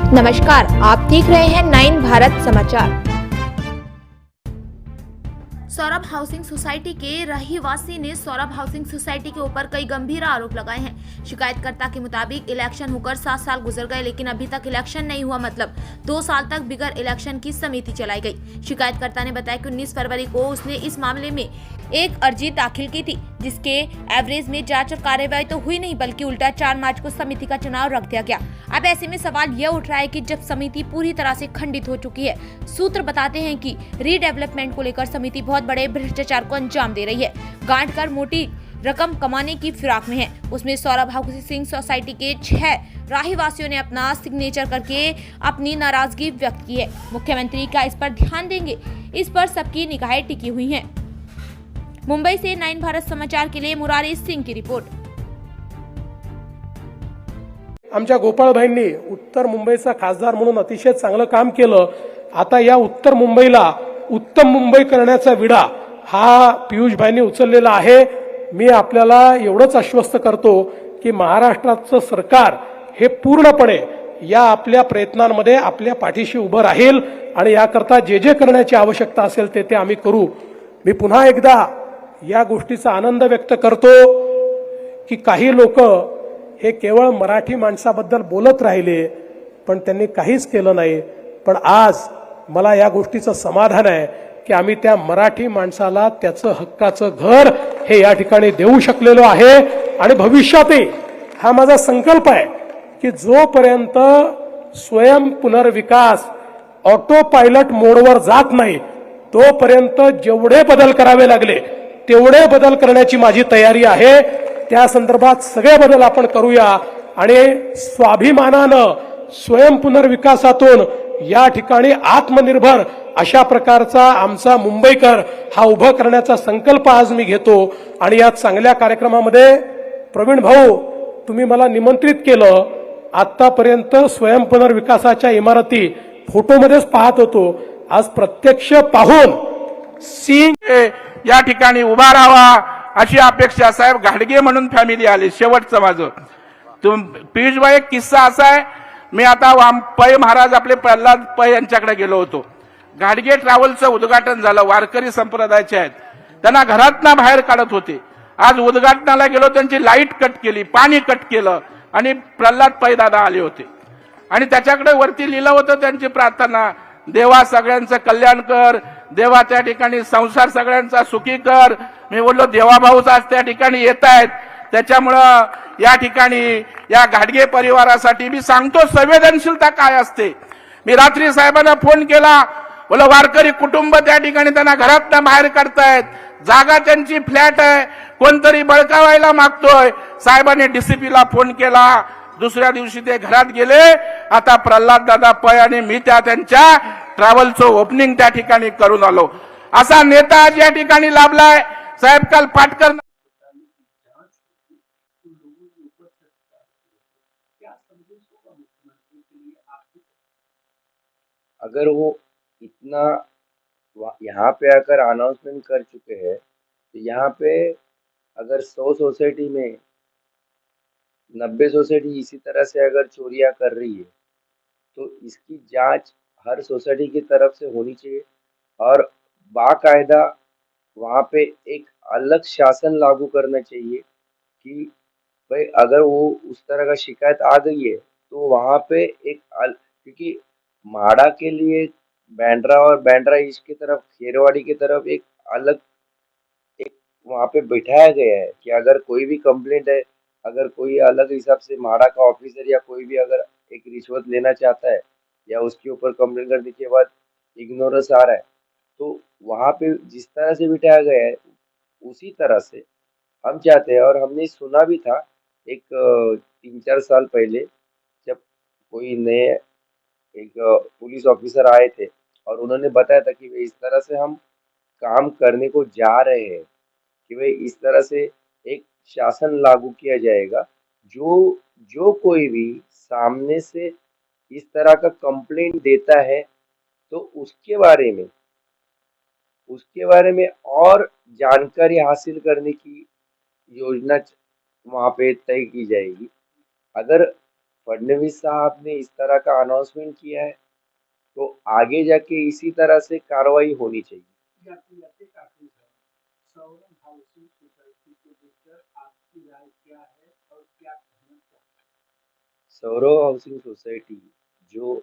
नमस्कार, आप देख रहे हैं 9 भारत समाचार। सौरभ हाउसिंग सोसाइटी के रहीवासी ने सौरभ हाउसिंग सोसाइटी के ऊपर कई गंभीर आरोप लगाए हैं। शिकायतकर्ता के मुताबिक इलेक्शन होकर 7 साल गुजर गए, लेकिन अभी तक इलेक्शन नहीं हुआ, मतलब 2 साल तक बिगर इलेक्शन की समिति चलाई गई। शिकायतकर्ता ने बताया कि 19 फरवरी को उसने इस मामले में एक अर्जी दाखिल की थी, जिसके एवरेज में जांच और कार्रवाई तो हुई नहीं, बल्कि उल्टा 4 मार्च को समिति का चुनाव रख दिया गया। अब ऐसे में सवाल यह उठ रहा है कि जब समिति पूरी तरह से खंडित हो चुकी है, सूत्र बताते हैं कि रीडेवलपमेंट को लेकर समिति बहुत बड़े भ्रष्टाचार को अंजाम दे रही है। गांठ कर मोटी रकम कमाने की फिराक में है। उसमें सौरभ हाउसिंग सोसाइटी के 6 रहीवासियों ने अपना सिग्नेचर करके अपनी नाराजगी व्यक्त की है। मुख्यमंत्री क्या इस पर ध्यान देंगे, इस पर सबकी निगाहें टिकी हुई हैं। मुंबई से 9 भारत समाचार के लिए मुरारी सिंह की रिपोर्ट। आमच्या गोपाळभाईंनी उत्तर मुंबईचा खासदार म्हणून अतिशय चांगलं काम केलं। आता या उत्तर मुंबईला उत्तम मुंबई करण्याचा विडा हा पियुषभाईंनी उचललेला आहे। मी आपल्याला एवढंच आश्वस्त करतो की महाराष्ट्राचं सरकार हे पूर्णपणे या आपल्या प्रयत्नांमध्ये आपल्या पाठीशी उभं राहील आणि याकरता जे जे करण्याची आवश्यकता असेल ते आम्ही करू। मी पुन्हा एकदा या गोष्टीचा आनंद व्यक्त करतो की काही लोक हे केवळ मराठी माणसाबद्दल बोलत राहिले, पण त्यांनी काहीच केलं नाही। पण आज मला या गोष्टीचं समाधान आहे की आम्ही त्या मराठी माणसाला त्याचं हक्काचं घर हे या ठिकाणी देऊ शकलेलो आहे। आणि भविष्यातही हा माझा संकल्प आहे की जोपर्यंत स्वयं पुनर्विकास ऑटो पायलट मोडवर जात नाही, तोपर्यंत जेवढे बदल करावे लागले तेवढे बदल करण्याची माझी तयारी आहे। त्या संदर्भात सगळे बदल आपण करूया आणि स्वाभिमानानं स्वयं पुनर्विकासातून या ठिकाणी आत्मनिर्भर अशा प्रकारचा आमचा मुंबईकर हा उभा करण्याचा संकल्प आज मी घेतो। आणि या चांगल्या कार्यक्रमामध्ये प्रवीण भाऊ तुम्ही मला निमंत्रित केलं। आतापर्यंत स्वयं पुनर्विकासाच्या इमारती फोटोमध्येच पाहत होतो, आज प्रत्यक्ष पाहून सिंग या ठिकाणी उभा राहावा अशी अपेक्षा। साहेब घाडगे म्हणून फॅमिली आली। शेवटचं माझं पियुषभाई एक किस्सा असा आहे, मी आता पै महाराज आपले प्रल्हाद पै यांच्याकडे गेलो होतो। घाडगे ट्रॅव्हलचं उद्घाटन झालं, वारकरी संप्रदायाचे आहेत, त्यांना घरातना बाहेर काढत होते। आज उद्घाटनाला गेलो, त्यांची लाईट कट केली, पाणी कट केलं आणि प्रल्हाद पै दादा आले होते आणि त्याच्याकडे वरती लिहिलं होतं त्यांची प्रार्थना, देवा सगळ्यांचं कल्याण कर, देवा त्या ठिकाणी संसार सगळ्यांचा सुखी कर। मी बोललो देवाभाऊच आज त्या ठिकाणी येत आहेत, त्याच्यामुळं या ठिकाणी या घाडगे परिवारासाठी मी सांगतो संवेदनशीलता काय असते। मी रात्री साहेबांना फोन केला, बोला वारकरी कुटुंब त्या ठिकाणी त्यांना घरातनं बाहेर काढतायत, जागा त्यांची फ्लॅट आहे, कोणतरी बळकावायला मागतोय। साहेबांनी डीसीपीला फोन केला, दुसऱ्या दिवशी ते घरात गेले। आता प्रल्हाद दादा पै आणि मी त्यांच्या ट्रॅव्हलचं ओपनिंग त्या ठिकाणी करून आलो। असा नेता आज या ठिकाणी लाभलाय। साहेब काल पाटकर अगर वो इतना यहाँ पे आकर अनाउंसमेंट कर चुके हैं, तो यहाँ पे अगर 100 सोसाइटी में 90 सोसाइटी इसी तरह से अगर चोरियां कर रही है, तो इसकी जांच हर सोसाइटी की तरफ से होनी चाहिए और बाकायदा वहाँ पे एक अलग शासन लागू करना चाहिए कि भाई अगर वो उस तरह का शिकायत आ गई है तो वहाँ पे क्योंकि माड़ा के लिए बैंड्रा और बैंड्रा ईस्ट की तरफ खेरवाड़ी की तरफ एक अलग एक वहाँ पे बिठाया गया है कि अगर कोई भी कंप्लेंट है, अगर कोई अलग हिसाब से माड़ा का ऑफिसर या कोई भी अगर एक रिश्वत लेना चाहता है या उसके ऊपर कंप्लेंट करने के बाद इग्नोरेंस आ रहा है, तो वहाँ पे जिस तरह से बिठाया गया है उसी तरह से हम चाहते हैं। और हमने सुना भी था एक 3-4 साल पहले जब कोई नए एक पुलिस ऑफिसर आए थे और उन्होंने बताया था कि इस तरह से हम काम करने को जा रहे हैं कि भाई इस तरह से एक शासन लागू किया जाएगा, जो कोई भी सामने से इस तरह का कंप्लेंट देता है तो उसके बारे में और जानकारी हासिल करने की योजना वहाँ पे तय की जाएगी। अगर फडणवीस फडणवीस साहब ने इस तरह का अनाउंसमेंट किया है, तो आगे जाके इसी तरह से कार्रवाई होनी चाहिए। सौरव हाउसिंग सोसाइटी जो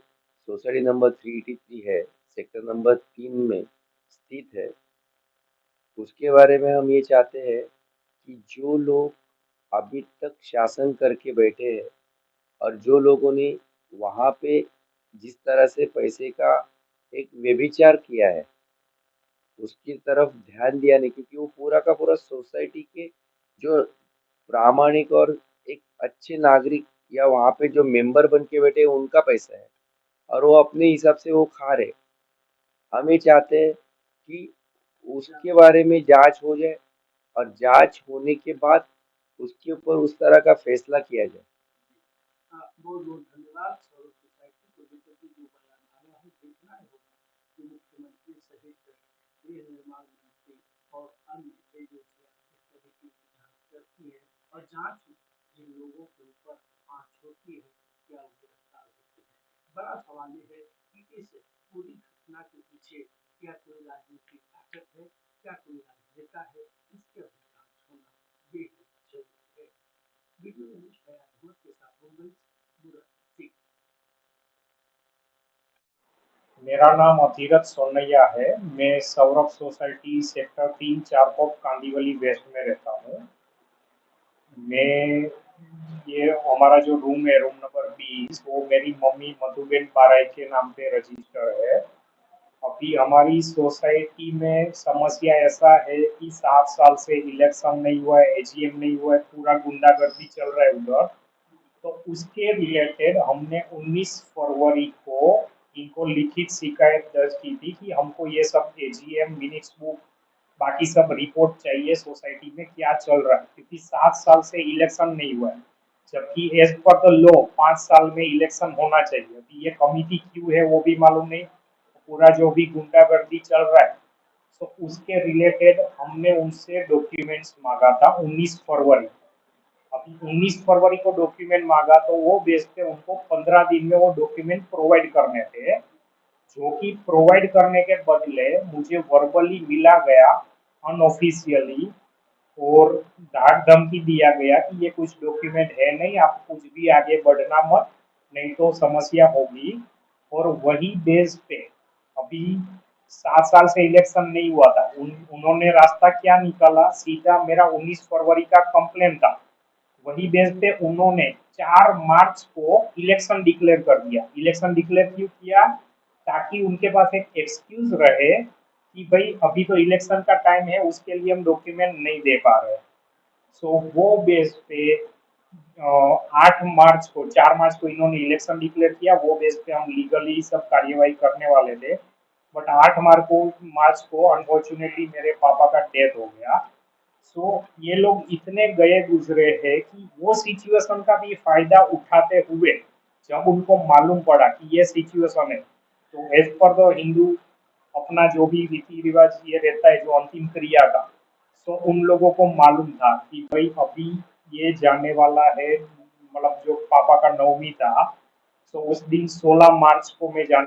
सोसाइटी नंबर 383 है, सेक्टर नंबर 3 में स्थित है, उसके बारे में हम ये चाहते हैं कि जो लोग अभी तक शासन करके बैठे हैं और जो लोगों ने वहाँ पे जिस तरह से पैसे का एक व्यभिचार किया है, उसकी तरफ ध्यान दिया नहीं, क्योंकि वो पूरा का पूरा सोसाइटी के जो प्रामाणिक और एक अच्छे नागरिक या वहाँ पे जो मेंबर बन के बैठे हैं, उनका पैसा है और वो अपने हिसाब से वो खा रहे। हम ये चाहते हैं कि उसके बारे में जांच हो जाए और जांच होने के बाद उसके ऊपर उस तरह का फैसला किया जाए। मेरा नाम अधीरथ सोनैया है। मैं Saurabh society sector 3 Charkop Kandivali west में रहता हूँ। मैं ये हमारा जो रूम है, रूम नंबर 20, वो मेरी मम्मी मधुबेन पाराय के नाम पे रजिस्टर है। अभी हमारी सोसाइटी में समस्या ऐसा है कि 7 साल से इलेक्शन नहीं हुआ है, एजीएम नहीं हुआ है, पूरा गुंडागर्दी चल रहा है उधर। तो उसके रिलेटेड हमने 19 फरवरी को इनको लिखित शिकायत दर्ज की थी कि हमको ये सब एजीएम मिनिट्स बुक बाकी सब रिपोर्ट चाहिए, सोसाइटी में क्या चल रहा है, क्योंकि 7 साल से इलेक्शन नहीं हुआ है, जबकि एज पर द लॉ 5 साल में इलेक्शन होना चाहिए। अभी ये कमिटी क्यों है वो भी मालूम नहीं। पूरा जो भी गुंडागर्दी चल रहा है, तो उसके रिलेटेड हमने उनसे डॉक्यूमेंट्स मांगा था 19 फरवरी। अभी 19 फरवरी को डॉक्यूमेंट मांगा तो वो बेस पे उनको 15 दिन में वो डॉक्यूमेंट प्रोवाइड करने थे, जो कि प्रोवाइड करने के बदले मुझे वर्बली मिला गया अनऑफिशियली और धाक धमकी दिया गया कि ये कुछ डॉक्यूमेंट है नहीं, आप कुछ भी आगे बढ़ना मत, नहीं तो समस्या होगी। और वही बेस पे अभी 7 साल से इलेक्शन नहीं हुआ था, उन्होंने रास्ता क्या निकाला, सीधा मेरा 19 फरवरी का कंप्लेन था, वही बेस पे उन्होंने 4 मार्च को इलेक्शन डिक्लेयर कर दिया। इलेक्शन डिक्लेयर क्यों किया? ताकि उनके पास एक एक्सक्यूज रहे कि भाई अभी तो इलेक्शन का टाइम है, उसके लिए हम डॉक्यूमेंट नहीं दे पा रहे। सो वो बेस पे 8 मार्च को 4 मार्च को इन्होंने इलेक्शन डिक्लेयर किया, वो बेस पे हम लीगली सब कार्यवाही करने वाले थे। बट 8 मार्च को अनफॉर्चुनेटली मेरे पापा का डेथ हो गया। सो ये लोग इतने गए गुजरे हैं कि वो सिचुएशन का भी फायदा उठाते हुए जब उनको मालूम पड़ा कि ये सिचुएशन है, तो एज पर द हिंदू अपना जो भी रीति रिवाज ये रहता है, जो अंतिम क्रिया का, तो उन लोगों को मालूम था कि भाई अभी ये जाने वाला है, मतलब जो पापा का नवमी था, तो उस दिन 16 मार्च को मैं जाने